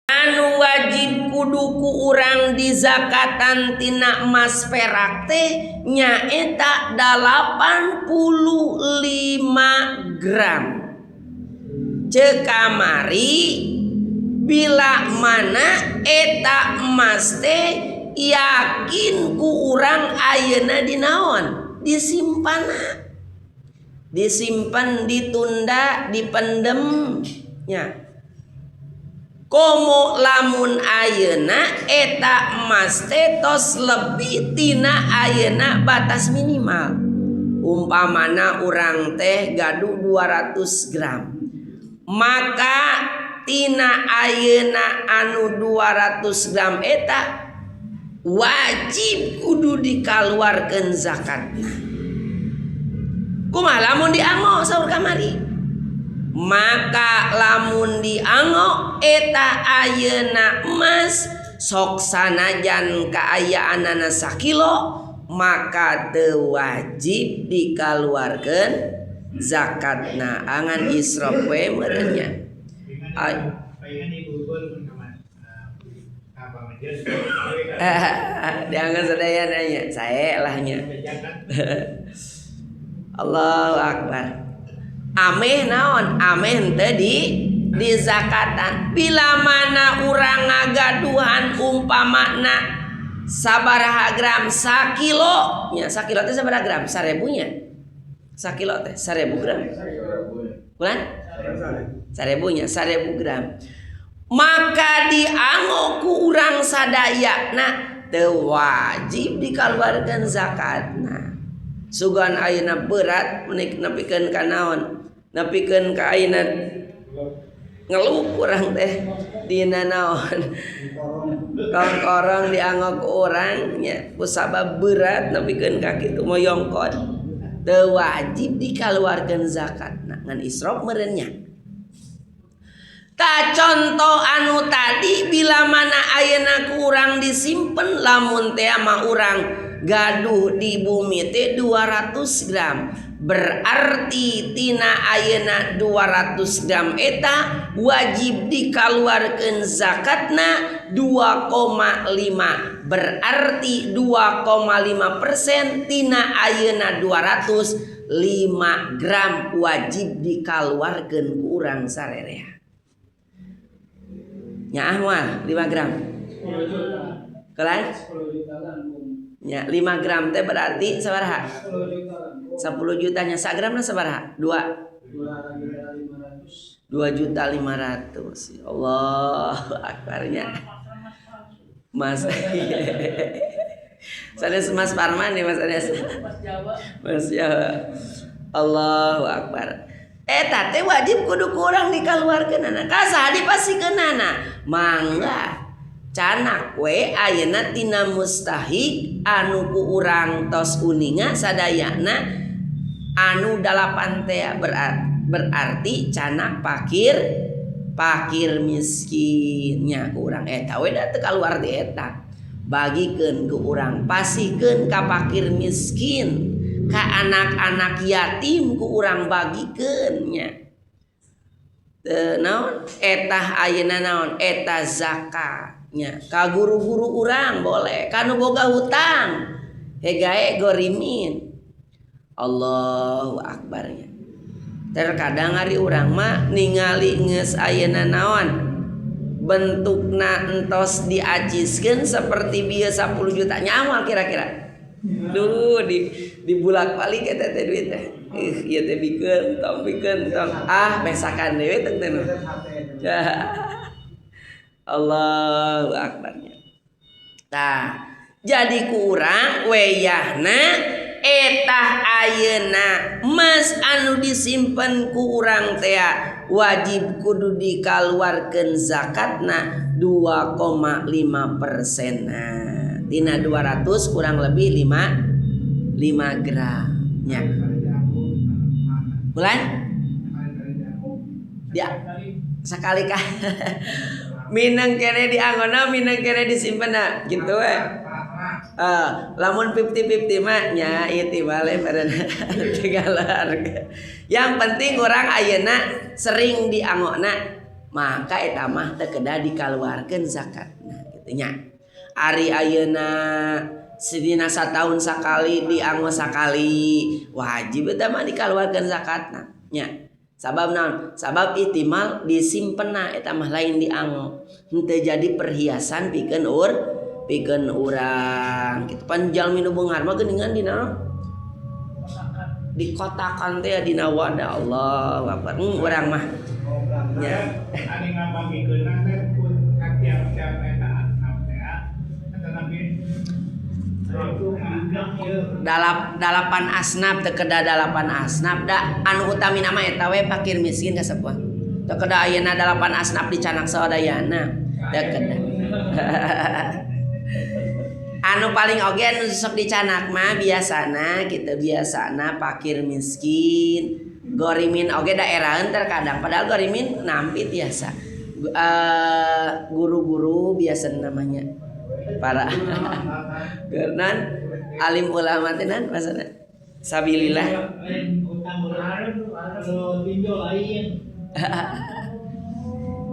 anu wajib kuduku urang di zakatan tina emas perak teh nyaeta 85 gram. Cekamari bila mana eta emas teh yakin ku urang ayeuna dinaon disimpan, ditunda, dipendem nya. Komo lamun ayeuna eta emas teh tos lebih tina ayeuna batas minimal. Umpamana urang teh gaduh 200 gram. Maka tina ayeuna anu 200 gram eta wajib kudu dikaluarkeun zakatna. Kumaha lamun diango saur kamari? Maka lamun diango eta ayeuna emas sok sanajan kaayaanana sakilo maka teu wajib dikaluarkeun zakatna. Angan israf we meureun nya. Diangan sadayana nya sae lah nya. Allahu Akbar. Ameh naon? Ameh teu di zakatan. Bila mana urang ngagaduhan umpamana sabaraha gram sakilo nya, sakilo teh sabaraha gram? 1000 nya. Sakilo teh 1000 gram. Bulan? 1000 nya, 1000 gram. Maka diango ku urang sadayana teu wajib dikaluarkeun zakatna. Sugan ayeuna berat menik nepikeun ka naon? Nepikeun ka ayeuna ngeluh urang teh dina naon? Korong diango ku urang nya kusabab berat nepikeun ka kitu moyongkot. Teu wajib dikaluarkeun zakatna. Ngan israf meureun nya. Ta contoh anu tadi bila mana ayeuna ku urang disimpen lamun teh mah urang gaduh di bumi teh 200 gram. Berarti tina ayeuna 200 gram eta wajib dikaluarkeun zakatna 2,5. Berarti 2,5% tina ayeuna 200 5 gram wajib dikaluarkeun ku urang sarerea. Nya ahwal 5 gram. 10 juta. Kelan? 10 juta ya 5 gram teh berarti sabaraha? 10 jutanya sak gramna sabaraha? 2,500. Allahu akbarnya. Mas. Sanes Mas Parman nih Mas Anes. Mas Jawa. Allahu akbar. Eta teh wajib kudu kurang dikaluarkeunana. Kasaha dipasikeunana? Mangga canak we ayeuna tina mustahik anu ku urang tos uninga sadayana anu 8 teh berarti canak pakir miskinnya ku urang eta we da teu kaluar di eta. Bagikeun ku urang, pasikeun ka pakir miskin, ka anak-anak yatim ku urang bagikeun nya. Teu naon? Eta ayeuna naon? Eta zakatnya. Ka guru-guru urang boleh, kanu boga hutang. Hegae gorimin. Allahu akbarnya. Terkadang hari urang mah ningali geus ayeuna naon? Bentukna entos diaciskeun seperti biasa 10 juta nyawa kira-kira. Duh di bulak-balik eta teh duit teh. Ieu teh pikeun tong besakan dewe teh teh. Allahu akbarnya. Tah, jadi kurang weyahna etah ayeuna emas anu disimpen ku urang teh wajib kudu dikaluarkeun zakatna 2,5%. Tina 200 kurang lebih 5 gram nya. Bulan? Ya. Sakali kah? Minang kene dianggona, minang kene disimpenna gitu we. Lamun 50-50 mah nya ieu ti bale barana tinggalar. Yang penting orang ayeuna sering diangona maka eta mah teu kedah dikaluarkeun zakatna kitu nya. Ari ayeuna sedina sataun sakali dianggo sakali wajib eta mah dikaluarkeun zakatna nya. Sabab naon? Sabab ihtimal disimpenna eta mah lain dianggo. Henteu jadi perhiasan pikeun urang kitu. Pan jalmi nu beunghar mah geuningan dina dikotakan teh dina wadah. Allahu Akbar. Urang mah nya ani ngabagikeun teh pun katiap-tiap eta asnaf teh eta nabi dalapan asnaf teu kedah dalapan asnaf da anu utami nama eta we fakir miskin kasepuh teu kedah ayeuna dalapan asnaf dicanak sawadayana teu kedah anu paling oge anu sok dicanak mah biasana kitu biasana fakir miskin gorimin oge daeraheun terkadang padahal gorimin nampit biasa guru-guru biasa namanya para geurnan alim ulama teh nan masana sabilillah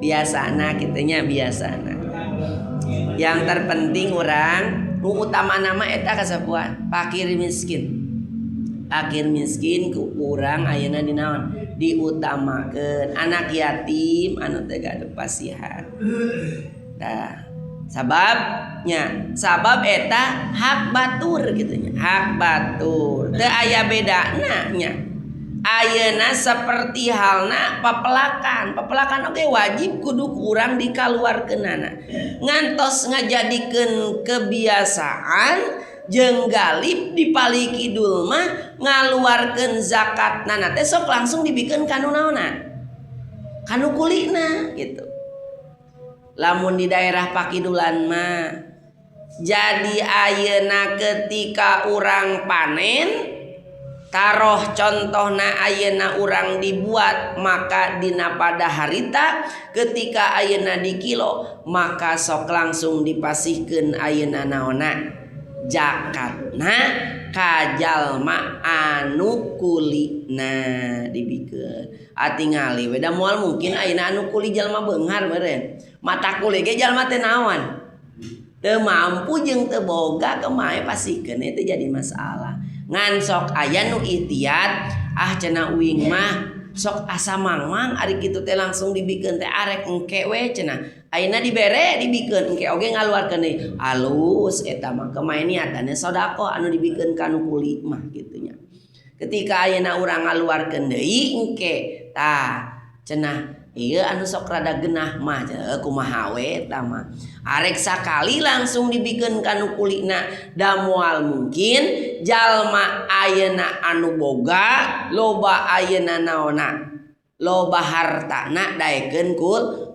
biasana kitunya biasana yang terpenting orang nu utama nama eta kasapuan fakir miskin ku urang ayeuna dinaon diutamakeun anak yatim anu teu gaduh pasihan tah sabab eta hak batur gitunya hak batur teu aya bedana nya ayeuna saperti halna papelakan oge wajib kudu urang dikaluarkeunana ngantos ngajadikeun kebiasaan jeung galib dipali kidul mah ngaluarkeun zakatna teh sok langsung dibikeun kanu naonna kanu kulina gitu. Lamun di daerah pakidulan mah jadi ayeuna ketika urang panen taroh contohna ayeuna urang dibuat maka dina pada harita ketika ayeuna di kilo maka sok langsung dipasihkeun ayeuna naonna zakatna ka jalma anu kulina dibikeun atingali we da moal mungkin ayeuna anu kuli jalma beunghar meureun mata kuli ge jalma teh naon teu mampu jeung teu boga kemae pasikeun itu jadi masalah ngan sok aya nu ihtiyat cenah uing mah sok asa mangmang ari kitu teh langsung dibikeun teh arek engke we cenah ayeuna dibere dibikeun engke oge ngaluarkeun deui alus eta mah kemae niatanna sodaqah anu dibikeun kanu kuli mah kitu nya ketika ayeuna urang ngaluarkeun deui engke tah cenah ieu anu sok rada genah mah kumaha we eta mah arek sakali langsung dibikeun kanu kulina da moal mungkin jalma ayeuna anu boga loba ayeuna naonna loba hartana daekeun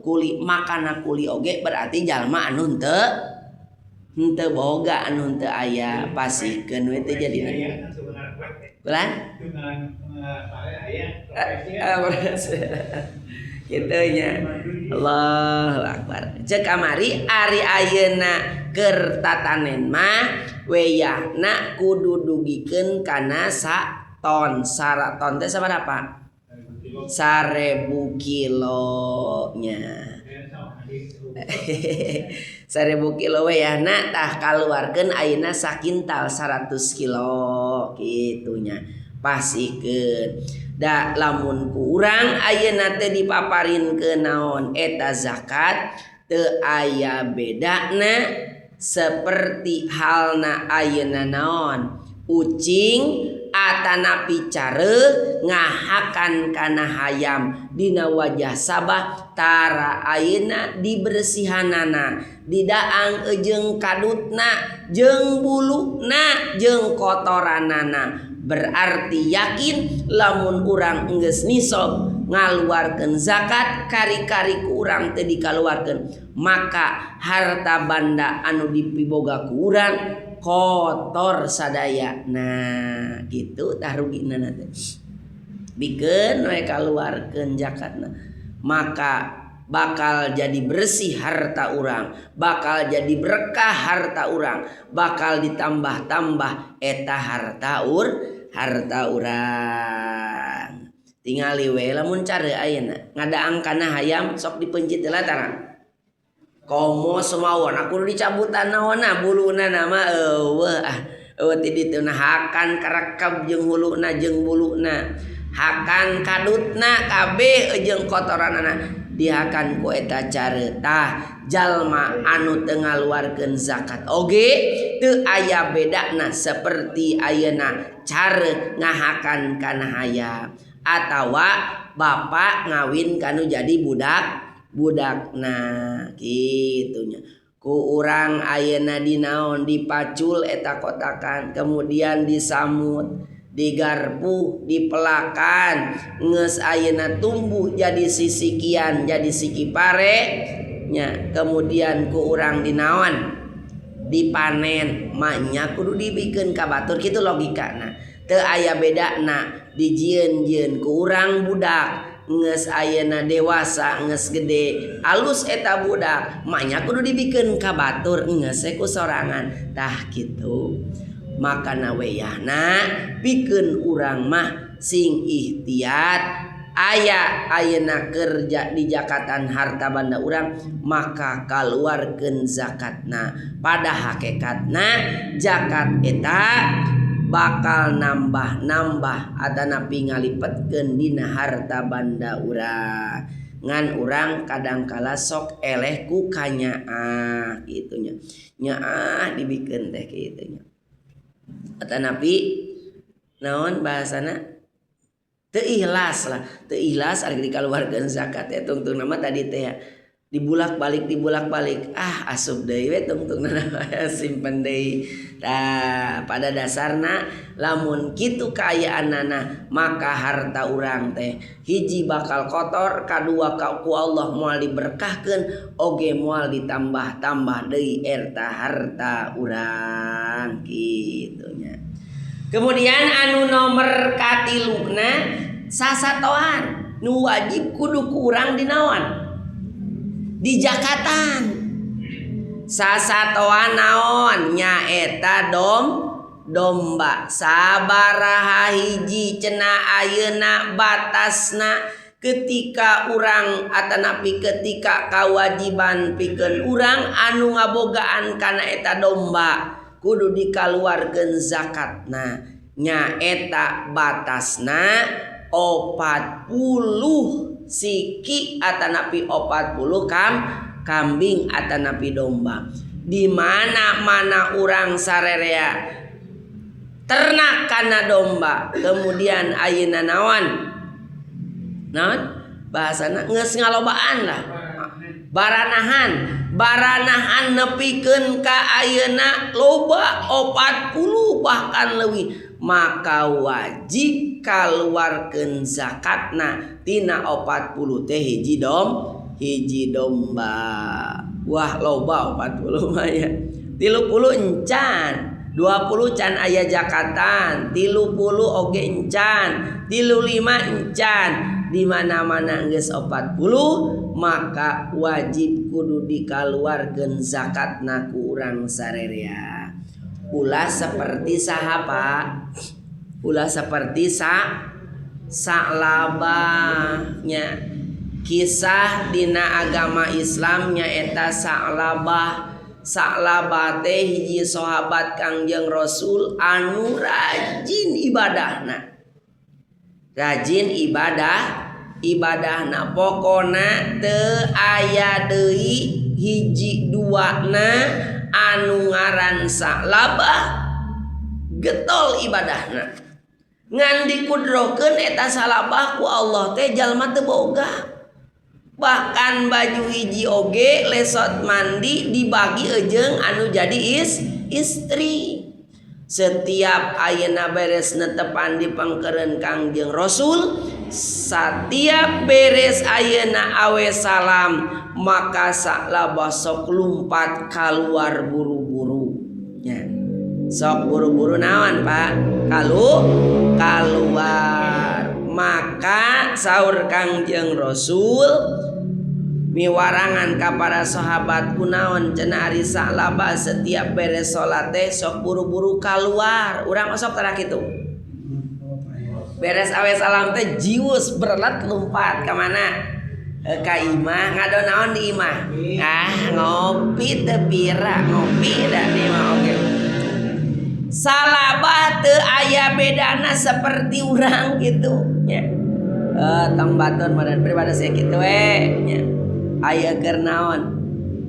kuli makana kuli oge berarti jalma anu henteu boga anu henteu aya pasikeun we teh jadina bulan kitu nya Allahu Akbar ceuk kamari ari ayeuna keur tatanen mah weyahna kudu dugikeun kana saton saraton teh sabaraha 1000 kilo nya 1000 kilo weyahna tah kaluarkeun ayeuna sakintal 100 kilo kitunya pasikeun da lamun ku urang ayeuna teh dipaparinkeun naon eta zakat teu aya bedana seperti halna ayeuna naon ucing atanapi careuh ngahakan kana hayam dina wajah sabah tara ayeuna dibersihanana didaang jeung kadutna jeung buluna jeung kotoranana berarti yakin lamun urang geus nisab ngaluarkeun zakat kari-kari ku urang teu dikaluarkeun maka harta banda anu dipiboga ku urang kotor sadaya nah gitu tah rugina teh bikeun we kaluarkeun zakatna maka bakal jadi bersih harta urang bakal jadi berkah harta urang bakal ditambah-tambah eta harta urang tingali we lamun care ayeuna ngadaang kana hayam sok dipencit heula tara komo semawon aku dicabutan naonna buluna nama eueuh ti ditu nah hakan karekab jeung huluna jeung buluna hakan kadutna kabeh jeung kotoranana dihakan ku eta careutah jalma anu teu ngaluarkeun zakat oge teu aya bedana seperti ayeuna care ngahakan kana hayam atawa bapak ngawin kanu jadi budakna kitunya ku urang ayeuna dinaon dipacul eta kotakan kemudian disamut digarpu dipelakan geus ayeuna tumbuh jadi sisikian jadi sikipare nya kemudian ku urang dinaon dipanen manya kudu dibikeun ka batur kitu logikana teu aya bedana dijieun-jieun ku urang budak geus ayeuna dewasa geus gede alus eta budak manya kudu dibikeun ka batur geus ku sorangan tah kitu makana weyahna pikeun urang mah sing ihtiyat aya ayeuna kerja di jakatan harta banda urang maka kaluarkeun zakatna pada hakikatna zakat eta bakal nambah adana pingalipetkeun dina harta banda urang ngan urang kadangkala sok eleh ku kanyaah kitu nya nyaah dibikeun teh kitu nya atanapi naon bahasana teu ikhlas ari dikaluarkeun zakat ya tungtung nama tadi teh ya dibulak-balik asup deui we tungtungna simpen deui tah pada dasarna lamun kitu kaayaanana maka harta urang teh hiji bakal kotor kadua ku Allah moal diberkahkeun oge moal ditambah-tambah deui eta harta urang kitu nya. Kemudian anu nomor katiluna sasatoan nu wajib kudu ku urang dinaon di jakatan sasatoan naon nyaeta domba sabaraha hiji cenah ayeuna batasna ketika urang atanapi ketika kawajiban pikeun urang anu ngabogaan kana eta domba kudu dikaluarkeun zakatna nyaeta batasna 40 siki atanapi 40 kambing atanapi domba di mana urang sarerea ternak kana domba kemudian ayeuna naon bahasana geus ngalobaan lah baranahan nepikeun ka ayeuna loba 40 bahkan leuwih maka wajib kaluarkeun zakatna tina 40 teh hiji domba wah loba 40 mah ya 30 encan 20 can aya zakatan 30 oge encan 35 encan di mana-mana geus 40 maka wajib kudu dikaluarkeun zakatna ku urang sarerea ulah seperti sahapa ulah seperti sa'labahnya kisah dina agama Islamnya eta Sa'labah teh hiji sahabat Kangjeng Rasul anu rajin ibadahna pokona teu aya deui hiji duana anu ngaran Sa'labah getol ibadahna ngan dikudrokeun eta Sa'labah ku Allah teh jalma teu boga bahkan baju hiji oge lesot mandi dibagi ejeung anu jadi istri setiap ayeuna beres netepan dipangkeureun Kangjeng Rasul setiap beres ayeuna awe salam maka Sa'labah sok lumpat keluar buru-buru ya sok buru-buru naon Pak keluar maka saur Kangjeng Rasul miwarangan ka para sahabat kunaon cenah ari Sa'labah setiap beres salat teh sok buru-buru keluar urang sok tara kitu beres awe salam teh jius berlet lompat ke mana? Ka imah ngado naon di imah? Ngopi teu pira, ngopi da di imah oge. Salabah teu aya bedana seperti urang gitu nya. Tong batur meureun pribadi saya kitu we nya. Aya keur naon?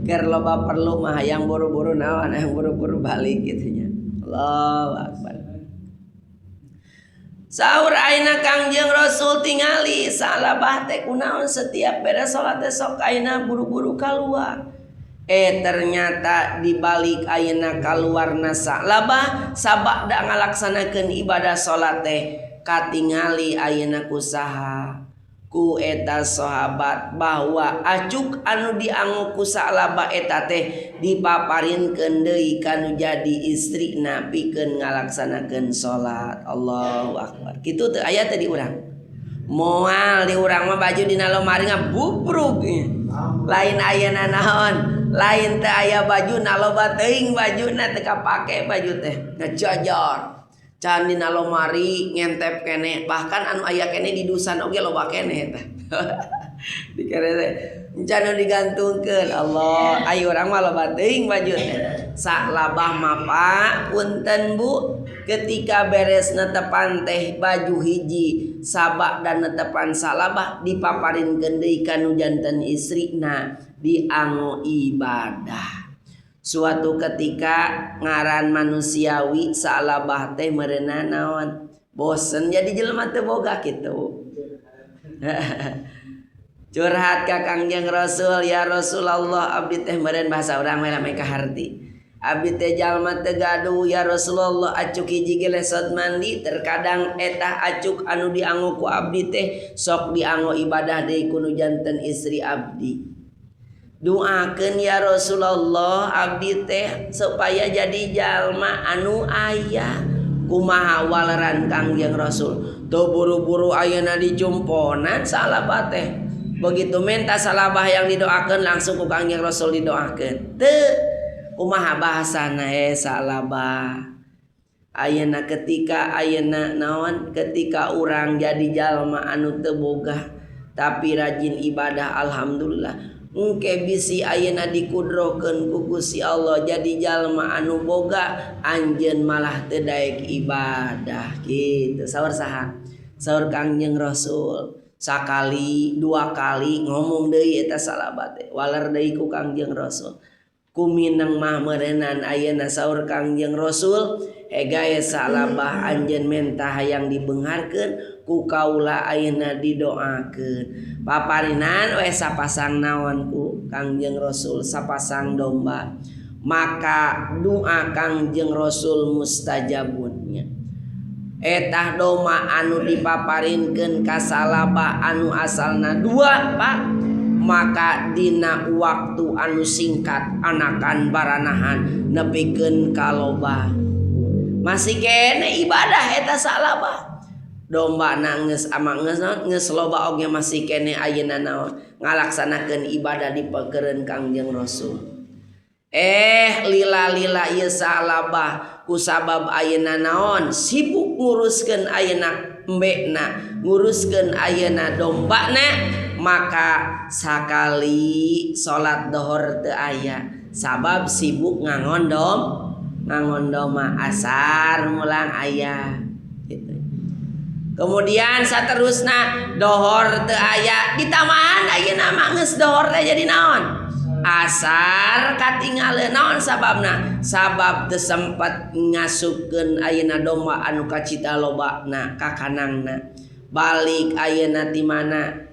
Keur loba perlu mah hayang buru-buru naon, hayang buru-buru balik gitu nya. Allahu akbar. Saur ayeuna Kangjeng Rasul tingali salabah teh kunaon setiap beres salat teh sok ayeuna buru-buru kaluar. Ternyata dibalik ayeuna kaluarna salabah sabada ngalaksanakeun ibadah salat teh katingali ayeuna kusaha ku eta sahabat bahwa acuk anu dianggo ku salabah eta teh dipaparinkeun deui kanu jadi istrina pikeun ngalaksanakeun salat. Allahu akbar. Kitu teu aya teh di urang. Moal di urang mah baju dina lomari ngabubruk. Lain ayeuna naon? Lain teh aya baju na loba teuing bajuna teu kapake baju teh. Ngejojor. Can dina lomari ngentep kene, bahkan anu aya kene di dusan oge loba kene teh. Dikere teh can digantungkeun. Allah, ayo urang mah loba teuing baju teh. Salabah mah Pak, punten Bu, ketika beres netepan teh baju hiji sabak dan netepan salabah dipaparinkeun deui kanu janten istrina dianggo ibadah. Suatu ketika ngaran manusiawi salabah teh meureunan naon? Bosen jadi jelema teu boga kitu. Curhat ka Kangjeng Rasul, ya Rasulullah abdi teh meureun bahasa urang mah rame kaharti. Abdi teh jalma teu gaduh ya Rasulullah acuk hiji ge lesot mandi terkadang etah acuk anu dianggo ku abdi teh sok dianggo ibadah deui ku nu janten istri abdi. Doakeun ya Rasulullah abdi teh supaya jadi jalma anu aya. Kumaha waleran Kangjeng Rasul? Teu buru-buru ayeuna dijumponan salabah teh. Begitu minta salabah yang didoakeun langsung ku Kangjeng Rasul didoakeun. Teu kumaha bahasana salabah. Ayeuna ketika ayeuna naon? Ketika urang jadi jalma anu teu boga tapi rajin ibadah alhamdulillah. Engke bisi ayeuna dikudrokeun ku Gusti Allah jadi jalma anu boga anjeun malah teu daek ibadah kitu. Saur saha? Saur Kangjeng Rasul. Sakali dua kali ngomong deui eta salabah teh. Waler deui ku Kangjeng Rasul. Kumineng mah meureunan ayeuna saur Kangjeng Rasul egaya salabah anjeun menta hayang dibeungharkeun ku kaula ayeuna didoakeun. Paparinan we sapasang naon ku Kangjeng Rasul sapasang domba. Maka doa Kangjeng Rasul mustajabunnya. Etah domba anu dipaparinkeun ka salabah anu asalna dua Pak. Maka dina waktu anu singkat anakan baranahan nepikeun kaloba. Masih kene ibadah eta salabah. Domba nangis ama geus loba oge masih kene ayeuna naon ngalaksanakeun ibadah di pageureun Kangjeng Rasul. Lila ieu salabah kusabab ayeuna naon sibuk nguruskeun ayeuna embekna, nguruskeun ayeuna dombana, maka sakali salat dohor teu aya sabab sibuk ngangondom asar mulang aya gitu. Kemudian saterusna dohor teu aya ditamahan ayeuna mah geus dohor teh jadi naon? Asar katingaleun naon sababna? Sabab teu sempet ngasupkeun ayeuna domba anu kacita lobana ka kanangna. Balik ayeuna ti mana?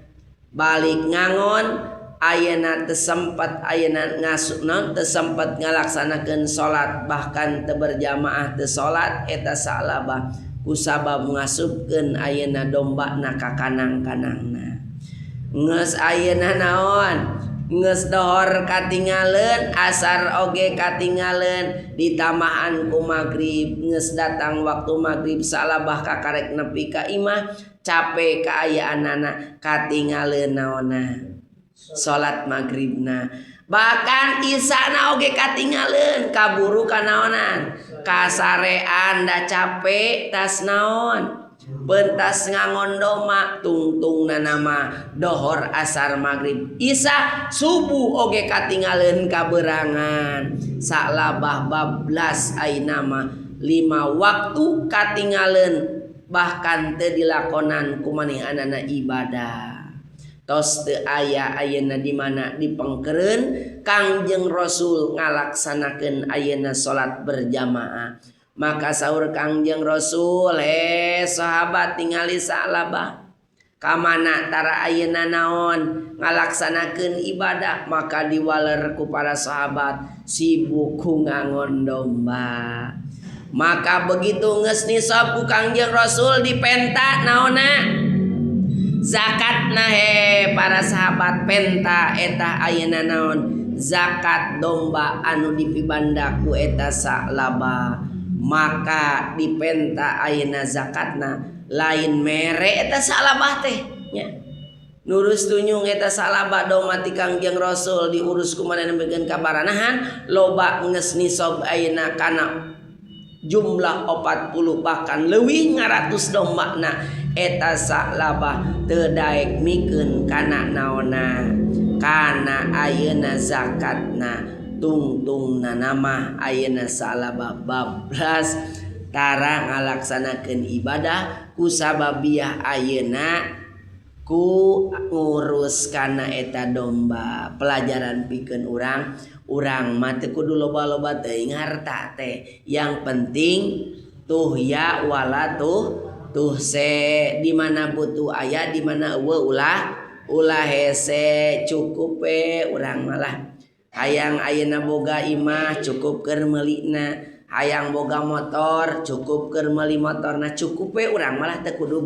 Balik ngangon ayeuna teu sempet ayeuna ngasup naon teu sempet ngalaksanakeun salat bahkan teu berjamaah teu salat eta salabah kusabab ngasupkeun ayeuna dombana ka kanang-kanangna. Geus ayeuna naon? Geus dohor katingaleun, asar oge katingaleun, ditamahan ku magrib, geus datang waktu magrib salabah kakarek nepi ka imah, capek kaayaanana katingaleun naonna salat magribna. Bahkan isana oge katingaleun, kaburu kanaonan, kasarean da capek tas naon. pentas ngangon doma tungtungna nama dohor asar maghrib isya subuh oge katinggalan kaberangan salabah bablas ayeuna 5 waktu katinggalan bahkan teu dilakonan ku manehanana ibadah tos teu aya ayeuna di mana dipengkereun Kangjeng Rasul ngalaksanakeun ayeuna salat berjamaah. Maka sahur Kangjeng Rasul, sahabat tingali salabah kamana tara ayeuna naon ngalaksanakeun ibadah. Maka diwaler ku para sahabat sibuk ku ngangon domba. Maka begitu geus nisab ku Kangjeng Rasul dipenta naonna zakatna para sahabat penta eta ayeuna naon zakat domba anu dipibandaku eta salaba. Maka dipenta ayeuna zakatna lain mere eta salabah teh nya nurus tunyung eta salabah domba ti Kangjeng Rasul diurus kumaha nebekeun kabaranahan loba geus nisab ayeuna kana jumlah 40 bahkan leuwih ngaratus dombana eta salabah teu daek mikeun kana naonna kana ayeuna zakatna tungtungna nama ayeuna salabah bablas tara ngalaksanakeun ibadah ku sababiah ayeuna ku ngurus kana eta domba. Pelajaran pikeun urang mah teu kudu loba-loba teuing harta teh yang penting tuh ya wala tuh se di mana butuh aya di mana eueuh ulah hese cukup urang malah hayang ayeuna boga imah cukup keur meulina hayang boga motor cukup keur meuli motorna cukup urang malah teu kudu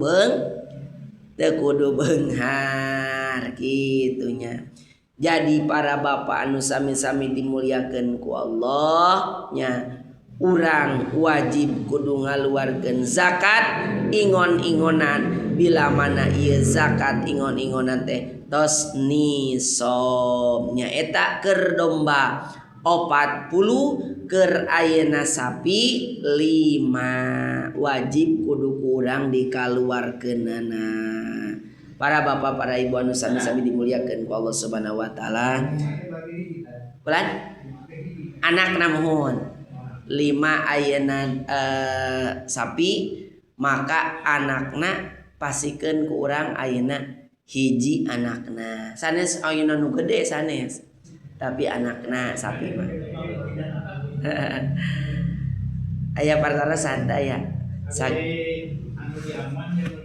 beunghar kitu nya. Jadi para bapak anu sami-sami dimuliakeun ku Allah nya urang wajib kudu ngaluarkeun zakat ingon-ingonan bila mana ieu zakat ingon-ingonan teh tos nisabnya eta keur domba 40 keur ayeuna sapi 5 wajib kudu kurang dikaluarkeunana. Para bapak para ibu anu sami-sami dimuliakeun ku Allah Subhanahu wa taala. Bulan anakna muhun 5 ayeuna sapi maka anakna pasikeun ku urang ayeuna hiji anakna sanes ayeuna nu gede sanes tapi anakna sapi mah aya perkara santai ya anu di aman